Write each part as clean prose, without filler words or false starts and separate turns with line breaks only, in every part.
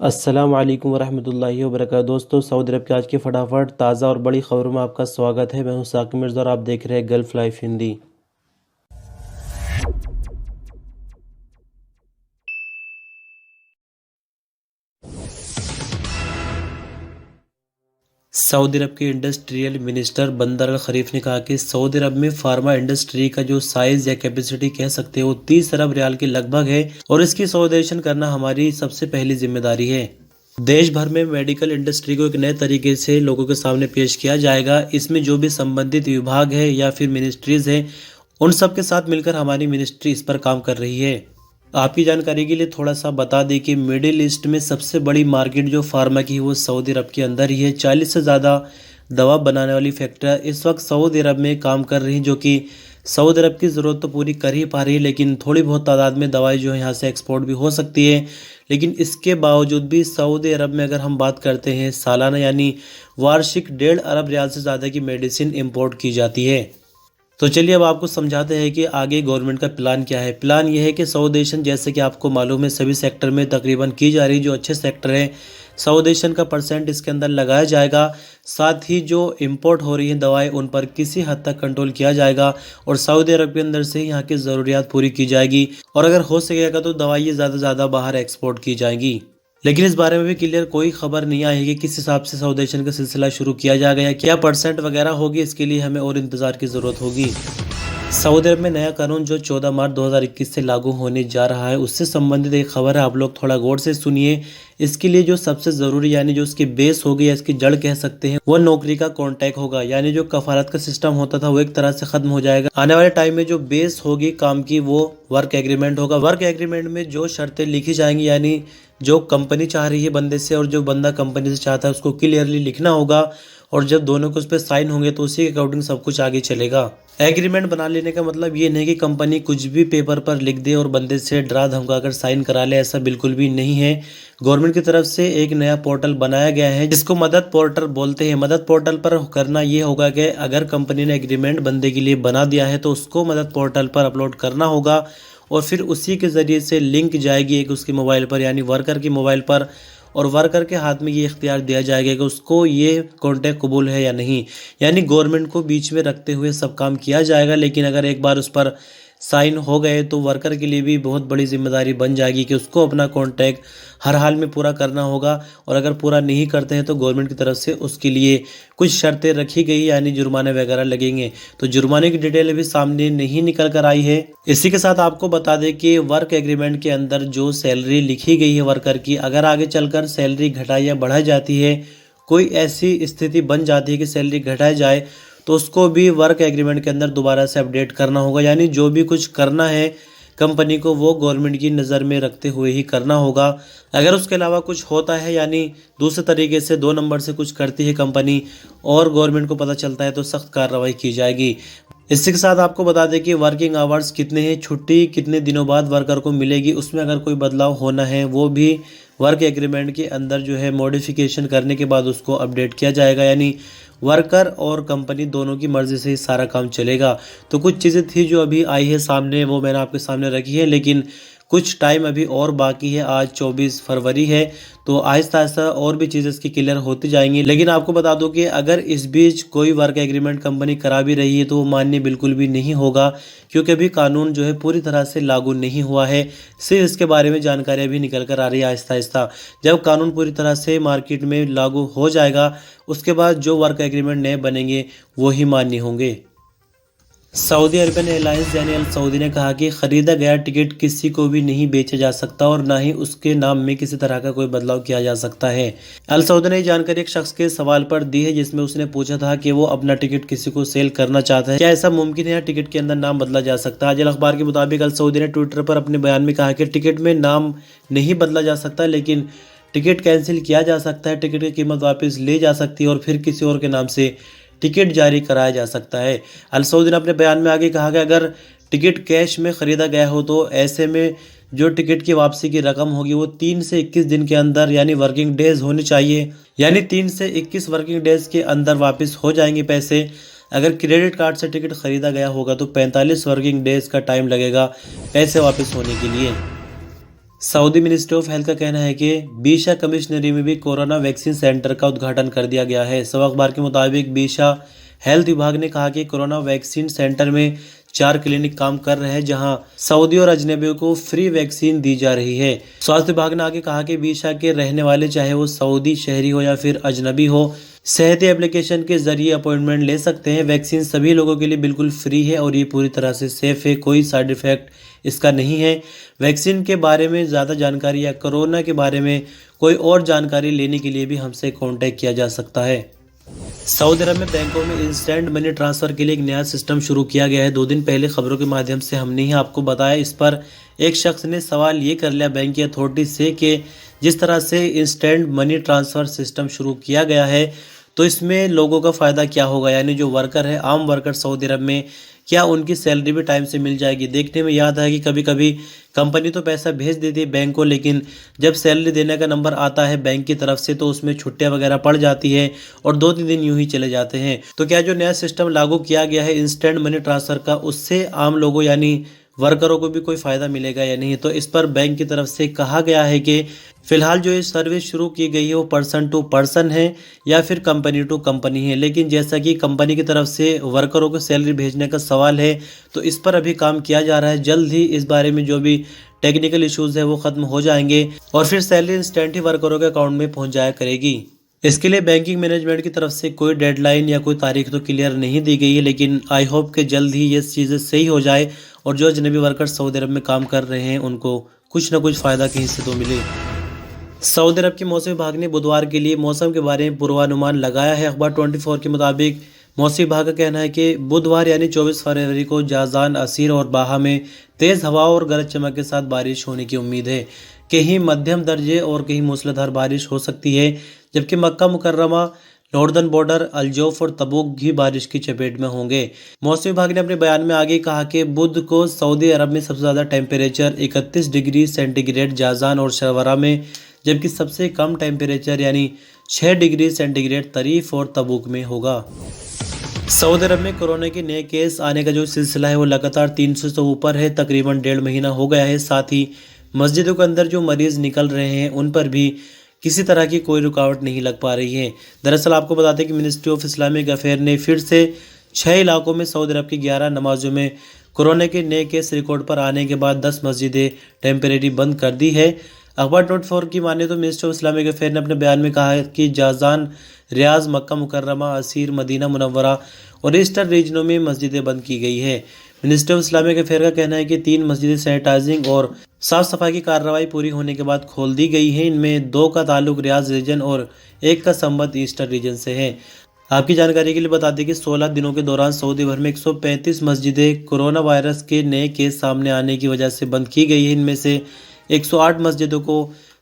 अस्सलाम वालेकुम वरहमतुल्लाहि वबरकातुहू। दोस्तों, सऊदी अरब की आज की फटाफट ताज़ा और बड़ी खबरों में आपका स्वागत है। मैं हूं साकिब मिर्ज़ा और आप देख रहे हैं गल्फ़ लाइफ हिंदी। सऊदी अरब के इंडस्ट्रियल मिनिस्टर बंदर अल खलीफ ने कहा कि सऊदी अरब में फार्मा इंडस्ट्री का जो साइज या कैपेसिटी कह सकते हो 30 अरब रियाल के लगभग है और इसकी सौदेशन करना हमारी सबसे पहली जिम्मेदारी है। देश भर में मेडिकल इंडस्ट्री को एक नए तरीके से लोगों के सामने पेश किया जाएगा। इसमें जो भी संबंधित विभाग है या फिर मिनिस्ट्रीज है, उन सब के साथ मिलकर हमारी मिनिस्ट्री इस पर काम कर रही है। आपकी जानकारी के लिए थोड़ा सा बता दें कि मिडिल ईस्ट में सबसे बड़ी मार्केट जो फार्मा की है वो सऊदी अरब के अंदर ही है। 40 से ज़्यादा दवा बनाने वाली फैक्ट्रियाँ इस वक्त सऊदी अरब में काम कर रही हैं, जो कि सऊदी अरब की ज़रूरत तो पूरी कर ही पा रही है, लेकिन थोड़ी बहुत तादाद में दवाई जो है यहाँ से एक्सपोर्ट भी हो सकती है। लेकिन इसके बावजूद भी सऊदी अरब में अगर हम बात करते हैं सालाना यानी वार्षिक 1.5 अरब रियाल से ज़्यादा की मेडिसिन इम्पोर्ट की जाती है। तो चलिए अब आपको समझाते हैं कि आगे गवर्नमेंट का प्लान क्या है। प्लान ये है कि सऊदेशन, जैसे कि आपको मालूम है, सभी सेक्टर में तकरीबन की जा रही जो अच्छे सेक्टर हैं, सऊदेशन का परसेंट इसके अंदर लगाया जाएगा। साथ ही जो इंपोर्ट हो रही है दवाएं, उन पर किसी हद तक कंट्रोल किया जाएगा और सऊदी अरब के अंदर से यहाँ की ज़रूरियात पूरी की जाएगी और अगर हो सकेगा तो दवाइयाँ ज़्यादा से ज़्यादा बाहर एक्सपोर्ट की जाएंगी। लेकिन इस बारे में भी क्लियर कोई खबर नहीं आई है कि किस हिसाब से सौदेशन का सिलसिला शुरू किया जाएगा या क्या परसेंट वगैरह होगी। इसके लिए हमें और इंतजार की ज़रूरत होगी। सऊदी अरब में नया कानून जो 14 मार्च 2021 से लागू होने जा रहा है, उससे संबंधित एक खबर है, आप लोग थोड़ा गौर से सुनिए। इसके लिए जो सबसे ज़रूरी यानी जो इसकी बेस होगी या इसकी जड़ कह सकते हैं, वो नौकरी का कॉन्ट्रैक्ट होगा। यानी जो कफालत का सिस्टम होता था वो एक तरह से ख़त्म हो जाएगा। आने वाले टाइम में जो बेस होगी काम की वो वर्क एग्रीमेंट होगा। वर्क एग्रीमेंट में जो शर्तें लिखी जाएंगी, यानी जो कंपनी चाह रही है बंदे से और जो बंदा कंपनी से चाहता है, उसको क्लियरली लिखना होगा और जब दोनों के उस पर साइन होंगे तो उसी के अकॉर्डिंग सब कुछ आगे चलेगा। एग्रीमेंट बना लेने का मतलब ये नहीं कि कंपनी कुछ भी पेपर पर लिख दे और बंदे से डरा धमका कर साइन करा ले, ऐसा बिल्कुल भी नहीं है। गवर्नमेंट की तरफ से एक नया पोर्टल बनाया गया है जिसको मदद पोर्टल बोलते हैं। मदद पोर्टल पर करना ये होगा कि अगर कंपनी ने एग्रीमेंट बंदे के लिए बना दिया है तो उसको मदद पोर्टल पर अपलोड करना होगा और फिर उसी के ज़रिए से लिंक जाएगी एक उसके मोबाइल पर यानी वर्कर की मोबाइल पर, और वर्कर के हाथ में ये इख्तियार दिया जाएगा कि उसको ये कॉन्ट्रैक्ट कबूल है या नहीं। यानी गवर्नमेंट को बीच में रखते हुए सब काम किया जाएगा, लेकिन अगर एक बार उस पर साइन हो गए तो वर्कर के लिए भी बहुत बड़ी जिम्मेदारी बन जाएगी कि उसको अपना कॉन्ट्रैक्ट हर हाल में पूरा करना होगा और अगर पूरा नहीं करते हैं तो गवर्नमेंट की तरफ से उसके लिए कुछ शर्तें रखी गई, यानी जुर्माने वगैरह लगेंगे। तो जुर्माने की डिटेल अभी सामने नहीं निकल कर आई है। इसी के साथ आपको बता दें कि वर्क एग्रीमेंट के अंदर जो सैलरी लिखी गई है वर्कर की, अगर आगे चलकर सैलरी घटाई या बढ़ाई जाती है, कोई ऐसी स्थिति बन जाती है कि सैलरी घटाई जाए, तो उसको भी वर्क एग्रीमेंट के अंदर दोबारा से अपडेट करना होगा। यानी जो भी कुछ करना है कंपनी को वो गवर्नमेंट की नज़र में रखते हुए ही करना होगा। अगर उसके अलावा कुछ होता है, यानी दूसरे तरीके से 2 नंबर से कुछ करती है कंपनी और गवर्नमेंट को पता चलता है, तो सख्त कार्रवाई की जाएगी। इसी के साथ आपको बता दें कि वर्किंग आवर्स कितने हैं, छुट्टी कितने दिनों बाद वर्कर को मिलेगी, उसमें अगर कोई बदलाव होना है वो भी वर्क एग्रीमेंट के अंदर जो है मॉडिफिकेशन करने के बाद उसको अपडेट किया जाएगा। यानी वर्कर और कंपनी दोनों की मर्ज़ी से ही सारा काम चलेगा। तो कुछ चीज़ें थी जो अभी आई है सामने, वो मैंने आपके सामने रखी है, लेकिन कुछ टाइम अभी और बाकी है। आज 24 फरवरी है, तो आहिस्ता आहिस्ता और भी चीज़ें इसकी क्लियर होती जाएंगी। लेकिन आपको बता दूं कि अगर इस बीच कोई वर्क एग्रीमेंट कंपनी करा भी रही है तो वो मान्य बिल्कुल भी नहीं होगा, क्योंकि अभी कानून जो है पूरी तरह से लागू नहीं हुआ है। सिर्फ इसके बारे में जानकारी अभी निकल कर आ रही है आहिस्ता आहिस्ता। जब कानून पूरी तरह से मार्केट में लागू हो जाएगा उसके बाद जो वर्क एग्रीमेंट नए बनेंगे वो ही मान्य होंगे। सऊदी अरबियन एयरलाइंस यानी अल सऊदी ने कहा कि ख़रीदा गया टिकट किसी को भी नहीं बेचा जा सकता और ना ही उसके नाम में किसी तरह का कोई बदलाव किया जा सकता है। अल सऊदी ने जानकारी एक शख्स के सवाल पर दी है जिसमें उसने पूछा था कि वो अपना टिकट किसी को सेल करना चाहता है, क्या ऐसा मुमकिन है, टिकट के अंदर नाम बदला जा सकता है। आज अखबार के मुताबिक अल सऊदी ने ट्विटर पर अपने बयान में कहा कि टिकट में नाम नहीं बदला जा सकता, लेकिन टिकट कैंसिल किया जा सकता है, टिकट की कीमत वापस ले जा सकती है और फिर किसी और के नाम से टिकट जारी कराया जा सकता है। अल सऊदी ने अपने बयान में आगे कहा कि अगर टिकट कैश में ख़रीदा गया हो तो ऐसे में जो टिकट की वापसी की रकम होगी वो 3 से 21 दिन के अंदर यानी वर्किंग डेज होनी चाहिए। यानी 3 से 21 वर्किंग डेज के अंदर वापस हो जाएंगे पैसे। अगर क्रेडिट कार्ड से टिकट ख़रीदा गया होगा तो 45 वर्किंग डेज का टाइम लगेगा पैसे वापस होने के लिए। सऊदी मिनिस्ट्री ऑफ हेल्थ का कहना है कि बीशा कमिश्नरी में भी कोरोना वैक्सीन सेंटर का उद्घाटन कर दिया गया है। सब अखबार के मुताबिक बीशा हेल्थ विभाग ने कहा कि कोरोना वैक्सीन सेंटर में 4 क्लिनिक काम कर रहे हैं, जहां सऊदी और अजनबियों को फ्री वैक्सीन दी जा रही है। स्वास्थ्य विभाग ने आगे कहा कि बीशा के रहने वाले, चाहे वो सऊदी शहरी हो या फिर अजनबी हो, सेहत एप्लीकेशन के जरिए अपॉइंटमेंट ले सकते हैं। वैक्सीन सभी लोगों के लिए बिल्कुल फ्री है और ये पूरी तरह से सेफ है, कोई साइड इफेक्ट इसका नहीं है। वैक्सीन के बारे में ज़्यादा जानकारी या कोरोना के बारे में कोई और जानकारी लेने के लिए भी हमसे कांटेक्ट किया जा सकता है। सऊदी अरब में बैंकों में इंस्टेंट मनी ट्रांसफ़र के लिए एक नया सिस्टम शुरू किया गया है। 2 दिन पहले खबरों के माध्यम से हमने ही आपको बताया। इस पर एक शख्स ने सवाल ये कर लिया बैंक की अथॉरिटी से कि जिस तरह से इंस्टेंट मनी ट्रांसफ़र सिस्टम शुरू किया गया है, तो इसमें लोगों का फ़ायदा क्या होगा, यानी जो वर्कर है, आम वर्कर सऊदी अरब में, क्या उनकी सैलरी भी टाइम से मिल जाएगी। देखने में याद है कि कभी कभी कंपनी तो पैसा भेज देती है बैंक को, लेकिन जब सैलरी देने का नंबर आता है बैंक की तरफ से तो उसमें छुट्टियां वगैरह पड़ जाती है और 2-3 दिन यूं ही चले जाते हैं। तो क्या जो नया सिस्टम लागू किया गया है इंस्टेंट मनी ट्रांसफ़र का, उससे आम लोगों यानी वर्करों को भी कोई फ़ायदा मिलेगा या नहीं। तो इस पर बैंक की तरफ से कहा गया है कि फ़िलहाल जो ये सर्विस शुरू की गई है वो पर्सन टू पर्सन है या फिर कंपनी टू कंपनी है, लेकिन जैसा कि कंपनी की तरफ से वर्करों को सैलरी भेजने का सवाल है, तो इस पर अभी काम किया जा रहा है। जल्द ही इस बारे में जो भी टेक्निकल इश्यूज़ है वो ख़त्म हो जाएंगे और फिर सैलरी इंस्टेंट ही वर्करों के अकाउंट में पहुँच जाया करेगी। इसके लिए बैंकिंग मैनेजमेंट की तरफ से कोई डेडलाइन या कोई तारीख तो क्लियर नहीं दी गई है, लेकिन आई होप कि जल्द ही ये चीज़ें सही हो जाए और जो अजनबी वर्कर सऊदी अरब में काम कर रहे हैं उनको कुछ ना कुछ फ़ायदा कहीं से तो मिले। सऊदी अरब के मौसम विभाग ने बुधवार के लिए मौसम के बारे में पूर्वानुमान लगाया है। अखबार 24 के मुताबिक मौसम विभाग का कहना है कि बुधवार यानी 24 फरवरी को जाजान, असीर और बाहा में तेज़ हवा और गरज चमक के साथ बारिश होने की उम्मीद है। कहीं मध्यम दर्जे और कहीं मूसलाधार बारिश हो सकती है, जबकि मक्का मुकर्रमा, नॉर्दर्न बॉर्डर, अल्जौफ और तबूक भी बारिश की चपेट में होंगे। मौसम विभाग ने अपने बयान में आगे कहा कि बुध को सऊदी अरब में सबसे ज़्यादा टेम्परेचर 31 डिग्री सेंटीग्रेड जाजान और शरवरा में, जबकि सबसे कम टेम्परेचर यानी 6 डिग्री सेंटीग्रेड तरीफ और तबूक में होगा। सऊदी अरब में कोरोना के नए केस आने का जो सिलसिला है वो लगातार 300 से ऊपर है, तकरीबन 1.5 महीना हो गया है। साथ ही मस्जिदों के अंदर जो मरीज़ निकल रहे हैं उन पर भी किसी तरह की कोई रुकावट नहीं लग पा रही है। दरअसल आपको बता दें कि मिनिस्ट्री ऑफ इस्लामिक अफेयर ने फिर से 6 इलाकों में सऊदी अरब की 11 नमाजों में कोरोना के नए केस रिकॉर्ड पर आने के बाद 10 मस्जिदें टेम्परेरी बंद कर दी है। अखबार 24 की माने तो मिनिस्ट्री ऑफ इस्लामिक अफेयर ने अपने बयान में कहा है कि जाजान, रियाज, मक्का मुकर्रमा, असीर, मदीना मुनव्वरा और ईस्टर्न रीजनों में मस्जिदें बंद की गई है। मिनिस्ट्री ऑफ इस्लामिक अफेयर का कहना है कि 3 मस्जिदें सैनिटाइजिंग और साफ सफाई की कार्रवाई पूरी होने के बाद खोल दी गई हैं। इनमें 2 का ताल्लुक रियाज रीजन और 1 का संबंध ईस्टर्न रीजन से है। आपकी जानकारी के लिए बता दें कि 16 दिनों के दौरान सऊदी भर में 135 मस्जिदें कोरोना वायरस के नए केस सामने आने की वजह से बंद की गई है। इनमें से 108 मस्जिदों को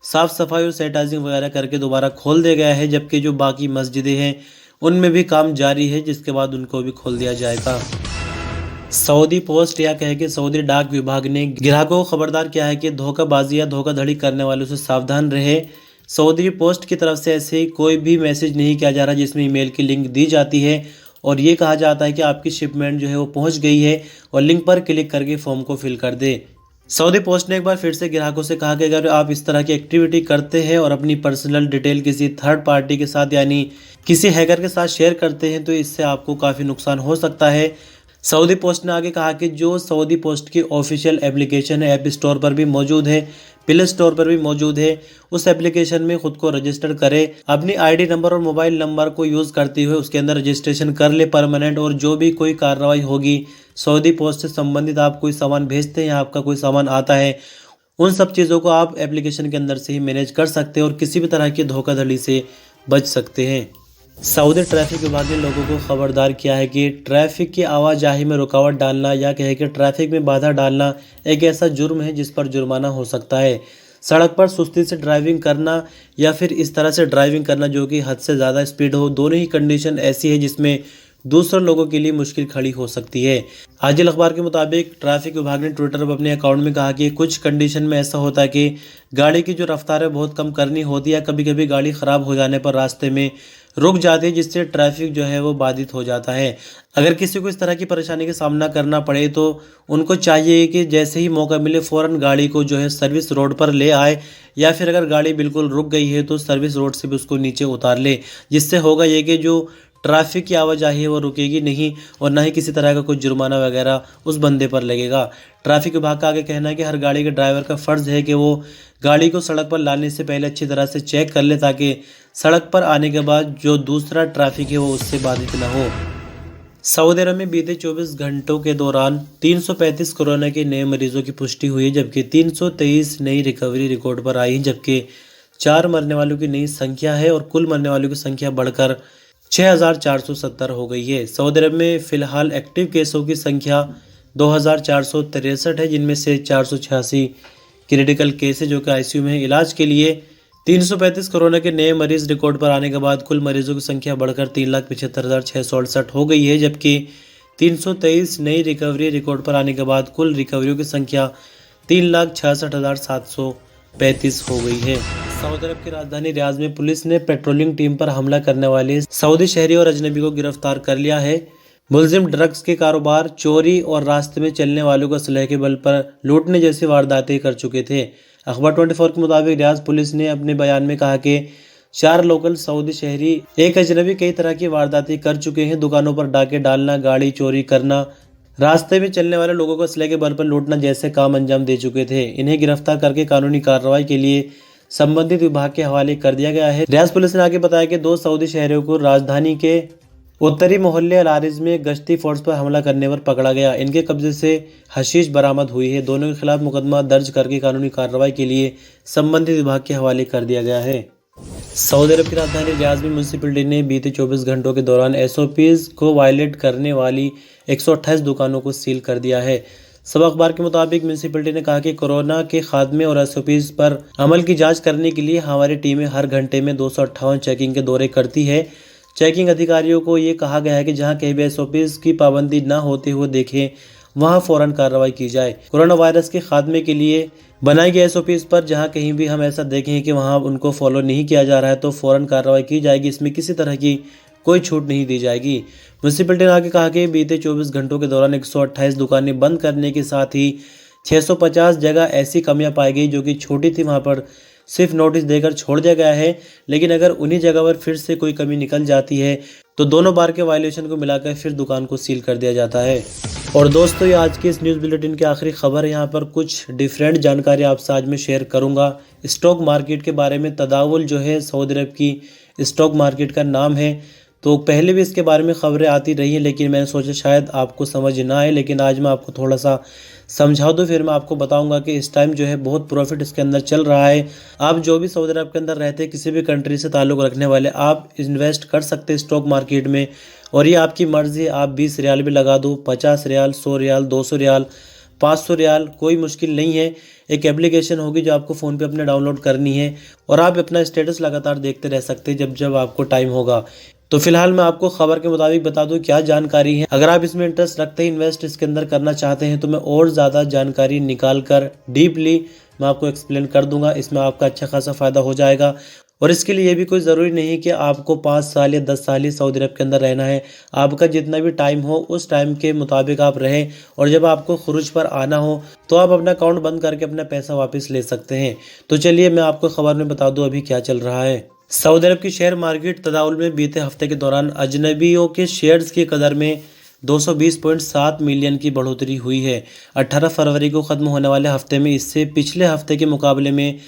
साफ सफाई और सैनिटाइजिंग वगैरह करके दोबारा खोल दिया गया है, जबकि जो बाकी मस्जिदें हैं उनमें भी काम जारी है, जिसके बाद उनको भी खोल दिया जाएगा। सऊदी पोस्ट या कहे कि सऊदी डाक विभाग ने ग्राहकों को खबरदार किया है कि धोखाबाजी या धोखाधड़ी करने वालों से सावधान रहे। सऊदी पोस्ट की तरफ से ऐसे कोई भी मैसेज नहीं किया जा रहा जिसमें ईमेल की लिंक दी जाती है और ये कहा जाता है कि आपकी शिपमेंट जो है वो पहुंच गई है और लिंक पर क्लिक करके फॉर्म को फिल कर दे। सऊदी पोस्ट ने एक बार फिर से ग्राहकों से कहा कि अगर आप इस तरह की एक्टिविटी करते हैं और अपनी पर्सनल डिटेल किसी थर्ड पार्टी के साथ यानी किसी हैकर के साथ शेयर करते हैं तो इससे आपको काफ़ी नुकसान हो सकता है। सऊदी पोस्ट ने आगे कहा कि जो सऊदी पोस्ट की ऑफिशियल एप्लीकेशन है, ऐप स्टोर पर भी मौजूद है, प्ले स्टोर पर भी मौजूद है, उस एप्लीकेशन में खुद को रजिस्टर करें। अपनी आईडी नंबर और मोबाइल नंबर को यूज़ करते हुए उसके अंदर रजिस्ट्रेशन कर ले परमानेंट, और जो भी कोई कार्रवाई होगी सऊदी पोस्ट से संबंधित, आप कोई सामान भेजते हैं या आपका कोई सामान आता है, उन सब चीज़ों को आप एप्लीकेशन के अंदर से ही मैनेज कर सकते हैं और किसी भी तरह की धोखाधड़ी से बच सकते हैं। सऊदी ट्रैफिक विभाग ने लोगों को खबरदार किया है कि ट्रैफिक की आवाजाही में रुकावट डालना या कहे कि ट्रैफिक में बाधा डालना एक ऐसा जुर्म है जिस पर जुर्माना हो सकता है। सड़क पर सुस्ती से ड्राइविंग करना या फिर इस तरह से ड्राइविंग करना जो कि हद से ज़्यादा स्पीड हो, दोनों ही कंडीशन ऐसी है जिसमें दूसरे लोगों के लिए मुश्किल खड़ी हो सकती है। आजिल अखबार के मुताबिक ट्रैफिक विभाग ने ट्विटर पर अपने अकाउंट में कहा कि कुछ कंडीशन में ऐसा होता है कि गाड़ी की जो रफ्तार है बहुत कम करनी होती है, कभी कभी गाड़ी ख़राब हो जाने पर रास्ते में रुक जाती है, जिससे ट्रैफिक जो है वो बाधित हो जाता है। अगर किसी को इस तरह की परेशानी का सामना करना पड़े तो उनको चाहिए कि जैसे ही मौका मिले फ़ौरन गाड़ी को जो है सर्विस रोड पर ले आए, या फिर अगर गाड़ी बिल्कुल रुक गई है तो सर्विस रोड से भी उसको नीचे उतार ले। जिससे होगा ये कि जो ट्रैफिक की आवाजाही है वो रुकेगी नहीं, और ना ही किसी तरह का कोई जुर्माना वगैरह उस बंदे पर लगेगा। ट्रैफिक विभाग का आगे कहना है कि हर गाड़ी के ड्राइवर का फ़र्ज़ है कि वो गाड़ी को सड़क पर लाने से पहले अच्छी तरह से चेक कर ले, ताकि सड़क पर आने के बाद जो दूसरा ट्रैफिक है वो उससे बाधित ना हो। सऊदी अरब में बीते 24 घंटों के दौरान 335 कोरोना के नए मरीजों की पुष्टि हुई है, जबकि 323 नई रिकवरी रिकॉर्ड पर आई, जबकि 4 मरने वालों की नई संख्या है और कुल मरने वालों की संख्या बढ़कर 6,470 हो गई है। सऊदी अरब में फिलहाल एक्टिव केसों की संख्या 2,463 है, जिनमें से 486 क्रिटिकल केस है जो कि आईसीयू में है। इलाज के लिए 335 कोरोना के नए मरीज रिकॉर्ड पर आने के बाद कुल मरीजों की संख्या बढ़कर 3,75,668 हो गई है, जबकि 323 नई रिकवरी रिकॉर्ड पर आने के बाद कुल रिकवरियों की संख्या 3,66,735 हो गई है। सऊदी अरब की राजधानी रियाद में पुलिस ने पेट्रोलिंग टीम पर हमला करने वाले सऊदी शहरी और अजनबी को गिरफ्तार कर लिया है। मुलजिम ड्रग्स के कारोबार, चोरी और रास्ते में चलने वालों को असलहे के बल पर लूटने जैसी वारदातें कर चुके थे। अखबार 24 के मुताबिक रियाद पुलिस ने अपने बयान में कहा कि 4 लोकल सऊदी शहरी, एक अजनबी कई तरह की वारदातें कर चुके हैं। दुकानों पर डाके डालना, गाड़ी चोरी करना, रास्ते में चलने वाले लोगों को असलहे के बल पर लूटना जैसे काम अंजाम दे चुके थे। इन्हें गिरफ्तार करके कानूनी कार्रवाई के लिए संबंधित विभाग के हवाले कर दिया गया है। रियाद पुलिस ने आगे बताया कि 2 सऊदी शहरियों को राजधानी के उत्तरी मोहल्ले अल आरिज में गश्ती फोर्स पर हमला करने पर पकड़ा गया। इनके कब्जे से हशीश बरामद हुई है। दोनों के खिलाफ मुकदमा दर्ज करके कानूनी कार्रवाई के लिए संबंधित विभाग के हवाले कर दिया गया है। सऊदी अरब की राजधानी रियाद में म्यूनिसिपैलिटी ने बीते 24 घंटों के दौरान एसओपीज को वायलेट करने वाली 128 दुकानों को सील कर दिया है। सब अखबार के मुताबिक म्यूनिसिपैलिटी ने कहा कि कोरोना के खात्मे और एसओपीज पर अमल की जांच करने के लिए हमारी टीमें हर घंटे में 258 चेकिंग के दौरे करती है। चेकिंग अधिकारियों को ये कहा गया है कि जहां कहीं भी एसओपीज की पाबंदी न होते हुए देखें, वहां फौरन कार्रवाई की जाए। कोरोना वायरस के खात्मे के लिए बनाई गई एसओपीज पर जहां कहीं भी हम ऐसा देखें कि वहां उनको फॉलो नहीं किया जा रहा है तो फौरन कार्रवाई की जाएगी। इसमें किसी तरह की कोई छूट नहीं दी जाएगी। म्यूनिसिपैलिटी ने आगे कहा कि बीते 24 घंटों के दौरान 128 दुकानें बंद करने के साथ ही 650 जगह ऐसी कमियां पाई गई जो कि छोटी थी, वहां पर सिर्फ नोटिस देकर छोड़ दिया गया है। लेकिन अगर उन्हीं जगह पर फिर से कोई कमी निकल जाती है तो दोनों बार के वायलेशन को मिलाकर फिर दुकान को सील कर दिया जाता है। और दोस्तों, ये आज की इस न्यूज़ बुलेटिन की आखिरी खबर है। यहाँ पर कुछ डिफरेंट जानकारी आपसे आज मैं शेयर करूँगा। स्टॉक मार्केट के बारे में। तदावुल जो है सऊदी अरब की स्टॉक मार्केट का नाम है, तो पहले भी इसके बारे में खबरें आती रही हैं, लेकिन मैंने सोचा शायद आपको समझ ना आए, लेकिन आज मैं आपको थोड़ा सा समझा दूँ, फिर मैं आपको बताऊंगा कि इस टाइम जो है बहुत प्रॉफिट इसके अंदर चल रहा है। आप जो भी सऊदी अरब के अंदर रहते हैं, किसी भी कंट्री से ताल्लुक़ रखने वाले, आप इन्वेस्ट कर सकते हैं स्टॉक मार्केट में। और ये आपकी मर्ज़ी है, आप 20 रियाल भी लगा दो, 50 रियाल, 100 रियाल, 200 रियाल, 500 रियाल, कोई मुश्किल नहीं है। एक एप्लीकेशन होगी जो आपको फ़ोन पे अपने डाउनलोड करनी है और आप अपना स्टेटस लगातार देखते रह सकते हैं जब जब आपको टाइम होगा। तो फिलहाल मैं आपको खबर के मुताबिक बता दूं क्या जानकारी है। अगर आप इसमें इंटरेस्ट रखते हैं, इन्वेस्ट इसके अंदर करना चाहते हैं, तो मैं और ज़्यादा जानकारी निकाल कर डीपली मैं आपको एक्सप्लेन कर दूंगा। इसमें आपका अच्छा खासा फ़ायदा हो जाएगा। और इसके लिए ये भी कोई ज़रूरी नहीं है कि आपको 5 साल या 10 साल ही सऊदी अरब के अंदर रहना है। आपका जितना भी टाइम हो उस टाइम के मुताबिक आप रहें, और जब आपको खुरूज पर आना हो तो आप अपना अकाउंट बंद करके अपना पैसा वापस ले सकते हैं। तो चलिए मैं आपको खबर में बता दूं अभी क्या चल रहा है। सऊदी अरब की शेयर मार्केट तदावुल में बीते हफ्ते के दौरान अजनबियों के शेयर्स की कदर में 220.7 मिलियन की बढ़ोतरी हुई है। 18 फरवरी को ख़त्म होने वाले हफ्ते में इससे पिछले हफ्ते के मुकाबले में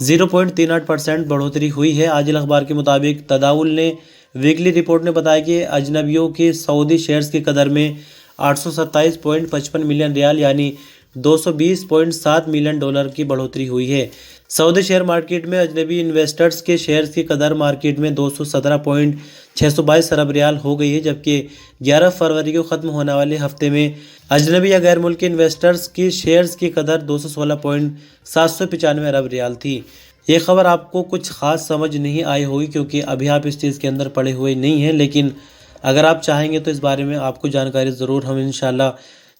0.38% बढ़ोतरी हुई है। आजिल अखबार के मुताबिक तदावुल ने वीकली रिपोर्ट ने बताया कि अजनबियों के सऊदी शेयर्स की कदर में 827.55 मिलियन रियाल यानी 220.7 मिलियन डॉलर की बढ़ोतरी हुई है। सऊदी शेयर मार्केट में अजनबी इन्वेस्टर्स के शेयर्स की कदर मार्केट में 217.622 अरब रियाल हो गई है, जबकि 11 फरवरी को ख़त्म होने वाले हफ्ते में अजनबी या गैर मुल्की इन्वेस्टर्स की शेयर्स की कदर 216.795 अरब रियाल थी। ये खबर आपको कुछ ख़ास समझ नहीं आई होगी क्योंकि अभी आप इस चीज़ के अंदर पड़े हुए नहीं हैं, लेकिन अगर आप चाहेंगे तो इस बारे में आपको जानकारी ज़रूर हम इंशाल्लाह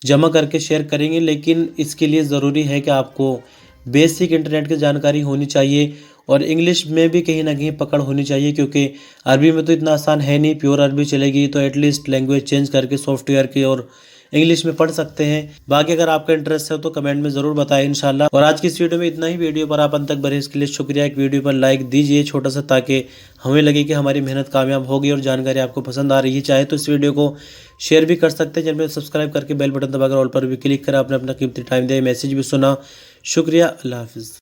जमा करके शेयर करेंगे। लेकिन इसके लिए ज़रूरी है कि आपको बेसिक इंटरनेट की जानकारी होनी चाहिए और इंग्लिश में भी कहीं ना कहीं पकड़ होनी चाहिए, क्योंकि अरबी में तो इतना आसान है नहीं, प्योर अरबी चलेगी तो एटलीस्ट लैंग्वेज चेंज करके सॉफ्टवेयर की और इंग्लिश में पढ़ सकते हैं। बाकी अगर आपका इंटरेस्ट है तो कमेंट में ज़रूर बताएं इंशाल्लाह। और आज की इस वीडियो में इतना ही। वीडियो पर आप अंत तक बने इसके लिए शुक्रिया। एक वीडियो पर लाइक दीजिए छोटा सा, ताकि हमें लगे कि हमारी मेहनत कामयाब होगी और जानकारी आपको पसंद आ रही है। चाहे तो इस वीडियो को शेयर भी कर सकते हैं, चैनल में सब्सक्राइब करके बेल बटन दबाकर ऑल पर भी क्लिक करें। आपने अपना कीमती टाइम दिया, मैसेज भी सुना, शुक्रिया। अल्लाह हाफिज़।